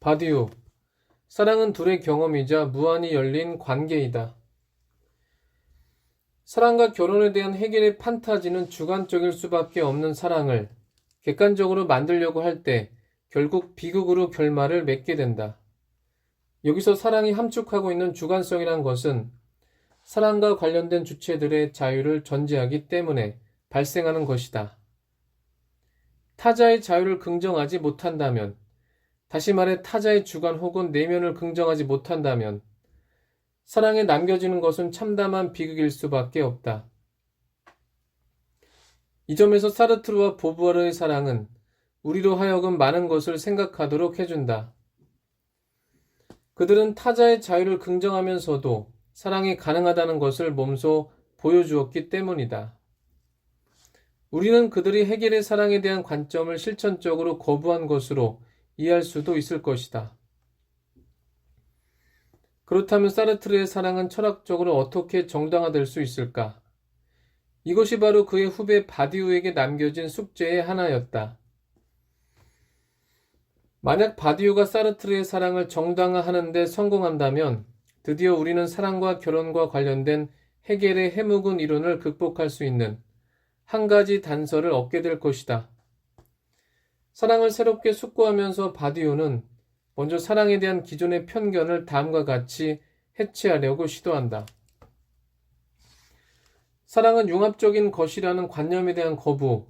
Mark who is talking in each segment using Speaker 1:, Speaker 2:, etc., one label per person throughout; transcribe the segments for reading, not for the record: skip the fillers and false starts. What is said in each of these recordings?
Speaker 1: 바디우, 사랑은 둘의 경험이자 무한히 열린 관계이다. 사랑과 결혼에 대한 해결의 판타지는 주관적일 수밖에 없는 사랑을 객관적으로 만들려고 할 때 결국 비극으로 결말을 맺게 된다. 여기서 사랑이 함축하고 있는 주관성이란 것은 사랑과 관련된 주체들의 자유를 전제하기 때문에 발생하는 것이다. 타자의 자유를 긍정하지 못한다면, 다시 말해 타자의 주관 혹은 내면을 긍정하지 못한다면 사랑에 남겨지는 것은 참담한 비극일 수밖에 없다. 이 점에서 사르트르와 보부아르의 사랑은 우리로 하여금 많은 것을 생각하도록 해준다. 그들은 타자의 자유를 긍정하면서도 사랑이 가능하다는 것을 몸소 보여주었기 때문이다. 우리는 그들이 해결의 사랑에 대한 관점을 실천적으로 거부한 것으로 이해할 수도 있을 것이다. 그렇다면 사르트르의 사랑은 철학적으로 어떻게 정당화될 수 있을까? 이것이 바로 그의 후배 바디우에게 남겨진 숙제의 하나였다. 만약 바디우가 사르트르의 사랑을 정당화하는 데 성공한다면 드디어 우리는 사랑과 결혼과 관련된 해겔의 해묵은 이론을 극복할 수 있는 한 가지 단서를 얻게 될 것이다. 사랑을 새롭게 숙고하면서 바디우는 먼저 사랑에 대한 기존의 편견을 다음과 같이 해체하려고 시도한다. 사랑은 융합적인 것이라는 관념에 대한 거부,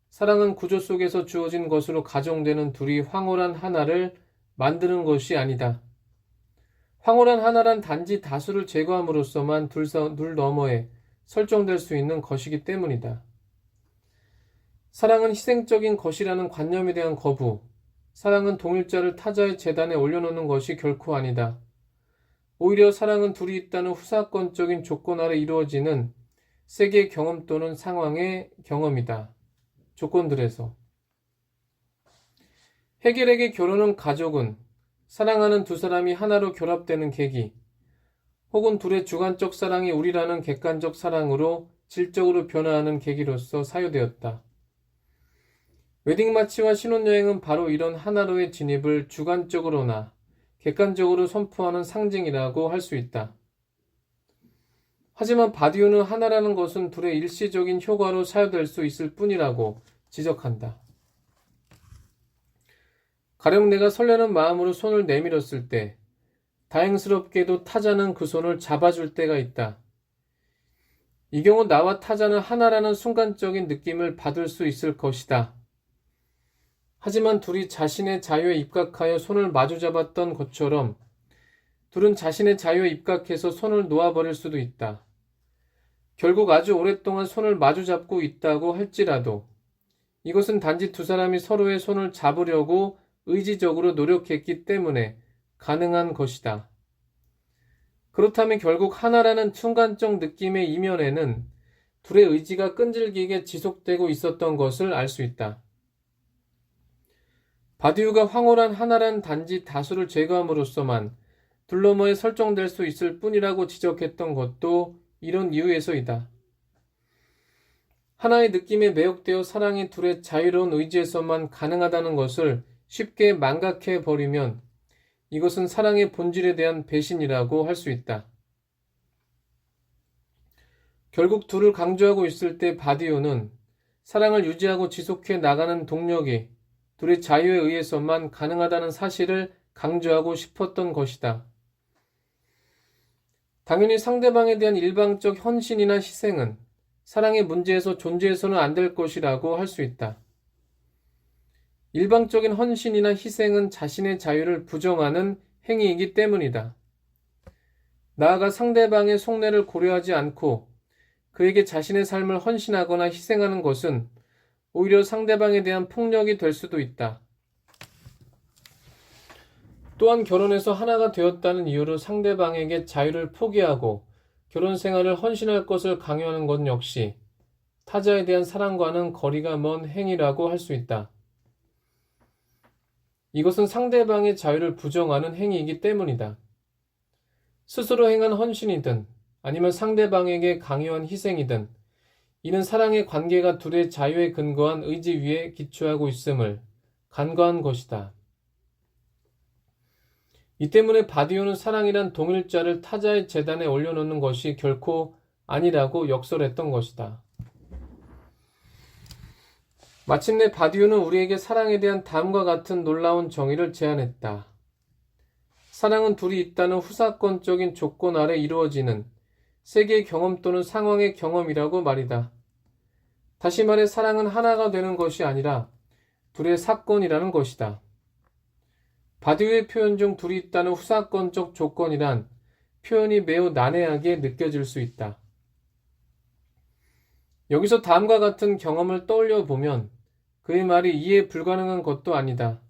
Speaker 1: 사랑은 구조 속에서 주어진 것으로 가정되는 둘이 황홀한 하나를 만드는 것이 아니다. 황홀한 하나란 단지 다수를 제거함으로써만 둘 너머에 설정될 수 있는 것이기 때문이다. 사랑은 희생적인 것이라는 관념에 대한 거부, 사랑은 동일자를 타자의 재단에 올려놓는 것이 결코 아니다. 오히려 사랑은 둘이 있다는 후사건적인 조건 아래 이루어지는 세계 경험 또는 상황의 경험이다. 조건들에서. 해겔에게 결혼은 가족은 사랑하는 두 사람이 하나로 결합되는 계기, 혹은 둘의 주관적 사랑이 우리라는 객관적 사랑으로 질적으로 변화하는 계기로서 사유되었다. 웨딩마치와 신혼여행은 바로 이런 하나로의 진입을 주관적으로나 객관적으로 선포하는 상징이라고 할 수 있다. 하지만 바디우는 하나라는 것은 둘의 일시적인 효과로 사유될 수 있을 뿐이라고 지적한다. 가령 내가 설레는 마음으로 손을 내밀었을 때 다행스럽게도 타자는 그 손을 잡아줄 때가 있다. 이 경우 나와 타자는 하나라는 순간적인 느낌을 받을 수 있을 것이다. 하지만 둘이 자신의 자유에 입각하여 손을 마주잡았던 것처럼 둘은 자신의 자유에 입각해서 손을 놓아버릴 수도 있다. 결국 아주 오랫동안 손을 마주잡고 있다고 할지라도 이것은 단지 두 사람이 서로의 손을 잡으려고 의지적으로 노력했기 때문에 가능한 것이다. 그렇다면 결국 하나라는 순간적 느낌의 이면에는 둘의 의지가 끈질기게 지속되고 있었던 것을 알 수 있다. 바디우가 황홀한 하나란 단지 다수를 제거함으로써만 둘 너머에 설정될 수 있을 뿐이라고 지적했던 것도 이런 이유에서이다. 하나의 느낌에 매혹되어 사랑이 둘의 자유로운 의지에서만 가능하다는 것을 쉽게 망각해 버리면 이것은 사랑의 본질에 대한 배신이라고 할 수 있다. 결국 둘을 강조하고 있을 때 바디우는 사랑을 유지하고 지속해 나가는 동력이 둘의 자유에 의해서만 가능하다는 사실을 강조하고 싶었던 것이다. 당연히 상대방에 대한 일방적 헌신이나 희생은 사랑의 문제에서 존재해서는 안 될 것이라고 할 수 있다. 일방적인 헌신이나 희생은 자신의 자유를 부정하는 행위이기 때문이다. 나아가 상대방의 속내를 고려하지 않고 그에게 자신의 삶을 헌신하거나 희생하는 것은 오히려 상대방에 대한 폭력이 될 수도 있다. 또한 결혼해서 하나가 되었다는 이유로 상대방에게 자유를 포기하고 결혼 생활을 헌신할 것을 강요하는 것 역시 타자에 대한 사랑과는 거리가 먼 행위라고 할 수 있다. 이것은 상대방의 자유를 부정하는 행위이기 때문이다. 스스로 행한 헌신이든 아니면 상대방에게 강요한 희생이든 이는 사랑의 관계가 둘의 자유에 근거한 의지 위에 기초하고 있음을 간과한 것이다. 이 때문에 바디오는 사랑이란 동일자를 타자의 재단에 올려놓는 것이 결코 아니라고 역설했던 것이다. 마침내 바디오는 우리에게 사랑에 대한 다음과 같은 놀라운 정의를 제안했다. 사랑은 둘이 있다는 후사건적인 조건 아래 이루어지는 세계의 경험 또는 상황의 경험이라고 말이다. 다시 말해 사랑은 하나가 되는 것이 아니라 둘의 사건이라는 것이다. 바디오의 표현 중 둘이 있다는 후사건적 조건이란 표현이 매우 난해하게 느껴질 수 있다. 여기서 다음과 같은 경험을 떠올려 보면 그의 말이 이해 불가능한 것도 아니다.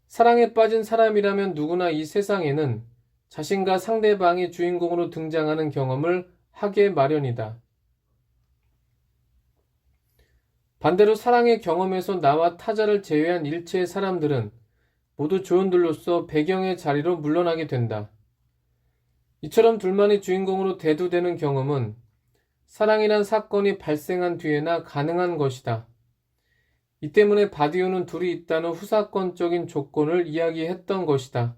Speaker 1: 사랑에 빠진 사람이라면 누구나 이 세상에는 자신과 상대방이 주인공으로 등장하는 경험을 하게 마련이다. 반대로 사랑의 경험에서 나와 타자를 제외한 일체의 사람들은 모두 조연들로서 배경의 자리로 물러나게 된다. 이처럼 둘만이 주인공으로 대두되는 경험은 사랑이란 사건이 발생한 뒤에나 가능한 것이다. 이 때문에 바디오는 둘이 있다는 후사건적인 조건을 이야기했던 것이다.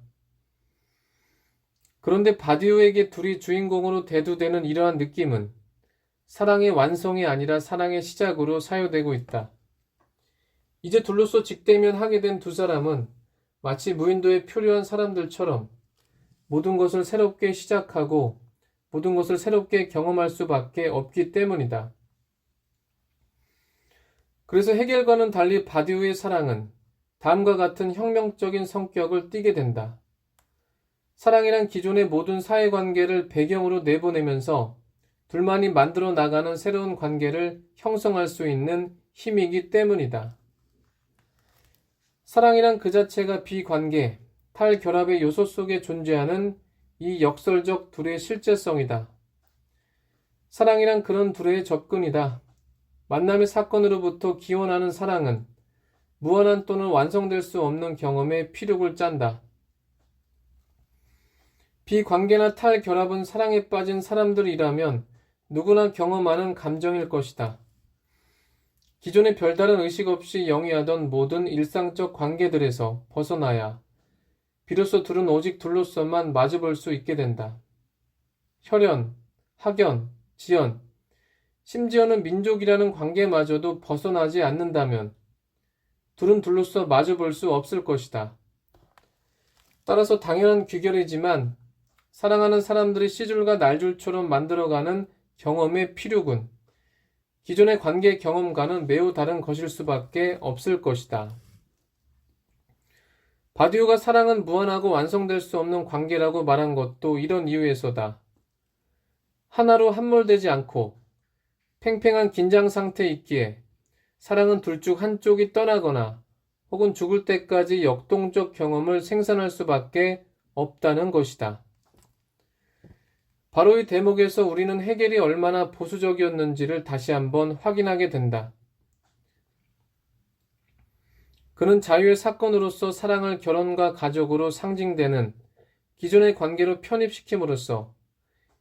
Speaker 1: 그런데 바디오에게 둘이 주인공으로 대두되는 이러한 느낌은 사랑의 완성이 아니라 사랑의 시작으로 사유되고 있다. 이제 둘로서 직대면하게 된 두 사람은 마치 무인도에 표류한 사람들처럼 모든 것을 새롭게 시작하고 모든 것을 새롭게 경험할 수밖에 없기 때문이다. 그래서 해겔과는 달리 바디오의 사랑은 다음과 같은 혁명적인 성격을 띠게 된다. 사랑이란 기존의 모든 사회관계를 배경으로 내보내면서 둘만이 만들어 나가는 새로운 관계를 형성할 수 있는 힘이기 때문이다. 사랑이란 그 자체가 비관계, 탈결합의 요소 속에 존재하는 이 역설적 둘의 실제성이다. 사랑이란 그런 둘의 접근이다. 만남의 사건으로부터 기원하는 사랑은 무한한 또는 완성될 수 없는 경험의 피력을 짠다. 비관계나 탈결합은 사랑에 빠진 사람들이라면 누구나 경험하는 감정일 것이다. 기존의 별다른 의식 없이 영위하던 모든 일상적 관계들에서 벗어나야 비로소 둘은 오직 둘로서만 마주볼 수 있게 된다. 혈연, 학연, 지연, 심지어는 민족이라는 관계마저도 벗어나지 않는다면 둘은 둘로서 마주볼 수 없을 것이다. 따라서 당연한 귀결이지만 사랑하는 사람들이 씨줄과 날줄처럼 만들어가는 경험의 피륙은 기존의 관계 경험과는 매우 다른 것일 수밖에 없을 것이다. 바디오가 사랑은 무한하고 완성될 수 없는 관계라고 말한 것도 이런 이유에서다. 하나로 함몰되지 않고 팽팽한 긴장 상태에 있기에 사랑은 둘 중 한쪽이 떠나거나 혹은 죽을 때까지 역동적 경험을 생산할 수밖에 없다는 것이다. 바로 이 대목에서 우리는 해겔이 얼마나 보수적이었는지를 다시 한번 확인하게 된다. 그는 자유의 사건으로서 사랑을 결혼과 가족으로 상징되는 기존의 관계로 편입시킴으로써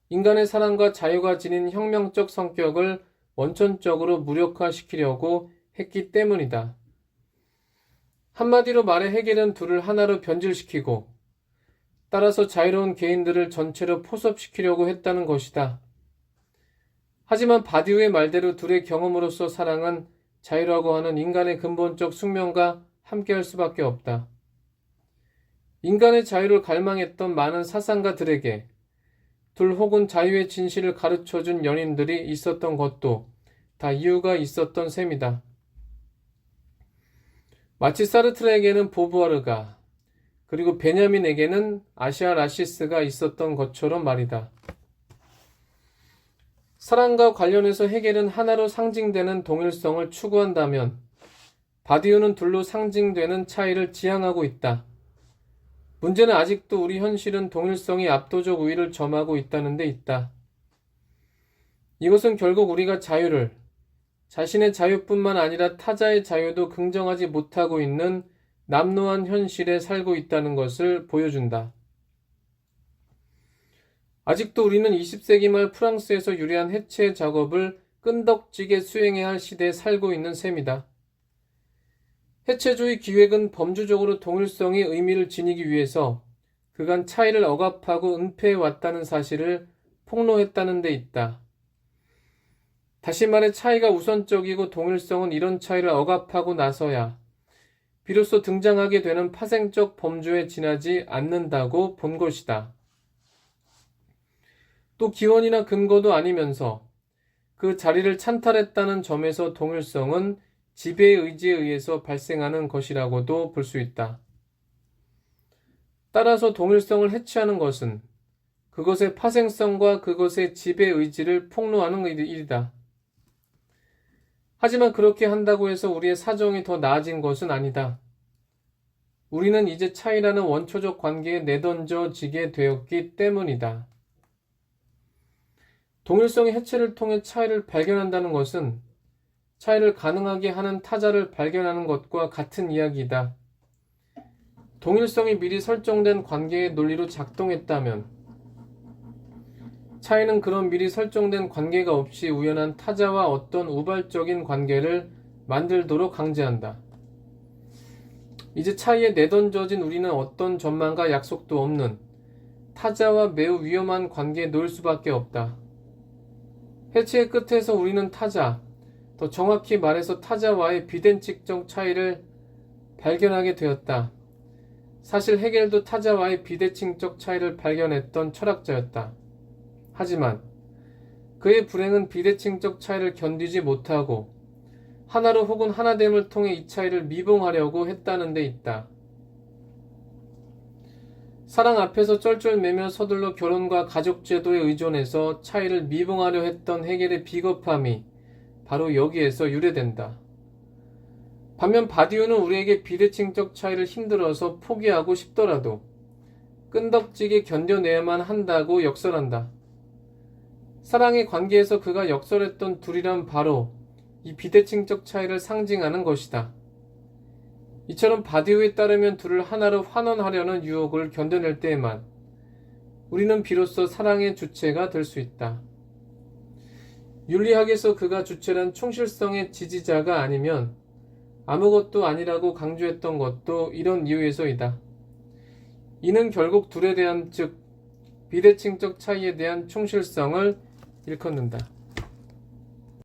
Speaker 1: 인간의 사랑과 자유가 지닌 혁명적 성격을 원천적으로 무력화시키려고 했기 때문이다. 한마디로 말해 해겔은 둘을 하나로 변질시키고 따라서 자유로운 개인들을 전체로 포섭시키려고 했다는 것이다. 하지만 바디우의 말대로 둘의 경험으로서 사랑은 자유라고 하는 인간의 근본적 숙명과 함께할 수밖에 없다. 인간의 자유를 갈망했던 많은 사상가들에게 둘 혹은 자유의 진실을 가르쳐준 연인들이 있었던 것도 다 이유가 있었던 셈이다. 마치 사르트르에게는 보부아르가 그리고 베냐민에게는 아시아 라시스가 있었던 것처럼 말이다. 사랑과 관련해서 해겔은 하나로 상징되는 동일성을 추구한다면 바디우는 둘로 상징되는 차이를 지향하고 있다. 문제는 아직도 우리 현실은 동일성이 압도적 우위를 점하고 있다는 데 있다. 이것은 결국 우리가 자유를 자신의 자유뿐만 아니라 타자의 자유도 긍정하지 못하고 있는 남루한 현실에 살고 있다는 것을 보여준다. 아직도 우리는 20세기 말 프랑스에서 유래한 해체 작업을 끈덕지게 수행해야 할 시대에 살고 있는 셈이다. 해체주의 기획은 범주적으로 동일성의 의미를 지니기 위해서 그간 차이를 억압하고 은폐해 왔다는 사실을 폭로했다는 데 있다. 다시 말해 차이가 우선적이고 동일성은 이런 차이를 억압하고 나서야 비로소 등장하게 되는 파생적 범주에 지나지 않는다고 본 것이다. 또 기원이나 근거도 아니면서 그 자리를 찬탈했다는 점에서 동일성은 지배의 의지에 의해서 발생하는 것이라고도 볼 수 있다. 따라서 동일성을 해치하는 것은 그것의 파생성과 그것의 지배 의지를 폭로하는 일이다. 하지만 그렇게 한다고 해서 우리의 사정이 더 나아진 것은 아니다. 우리는 이제 차이라는 원초적 관계에 내던져지게 되었기 때문이다. 동일성의 해체를 통해 차이를 발견한다는 것은 차이를 가능하게 하는 타자를 발견하는 것과 같은 이야기이다. 동일성이 미리 설정된 관계의 논리로 작동했다면 차이는 그런 미리 설정된 관계가 없이 우연한 타자와 어떤 우발적인 관계를 만들도록 강제한다. 이제 차이에 내던져진 우리는 어떤 전망과 약속도 없는 타자와 매우 위험한 관계에 놓일 수밖에 없다. 해체의 끝에서 우리는 타자, 더 정확히 말해서 타자와의 비대칭적 차이를 발견하게 되었다. 사실 헤겔도 타자와의 비대칭적 차이를 발견했던 철학자였다. 하지만 그의 불행은 비대칭적 차이를 견디지 못하고 하나로 혹은 하나됨을 통해 이 차이를 미봉하려고 했다는 데 있다. 사랑 앞에서 쩔쩔매며 서둘러 결혼과 가족제도에 의존해서 차이를 미봉하려 했던 헤겔의 비겁함이 바로 여기에서 유래된다. 반면 바디우는 우리에게 비대칭적 차이를 힘들어서 포기하고 싶더라도 끈덕지게 견뎌내야만 한다고 역설한다. 사랑의 관계에서 그가 역설했던 둘이란 바로 이 비대칭적 차이를 상징하는 것이다. 이처럼 바디우에 따르면 둘을 하나로 환원하려는 유혹을 견뎌낼 때에만 우리는 비로소 사랑의 주체가 될 수 있다. 윤리학에서 그가 주체란 충실성의 지지자가 아니면 아무것도 아니라고 강조했던 것도 이런 이유에서이다. 이는 결국 둘에 대한 즉 비대칭적 차이에 대한 충실성을 일컫는다.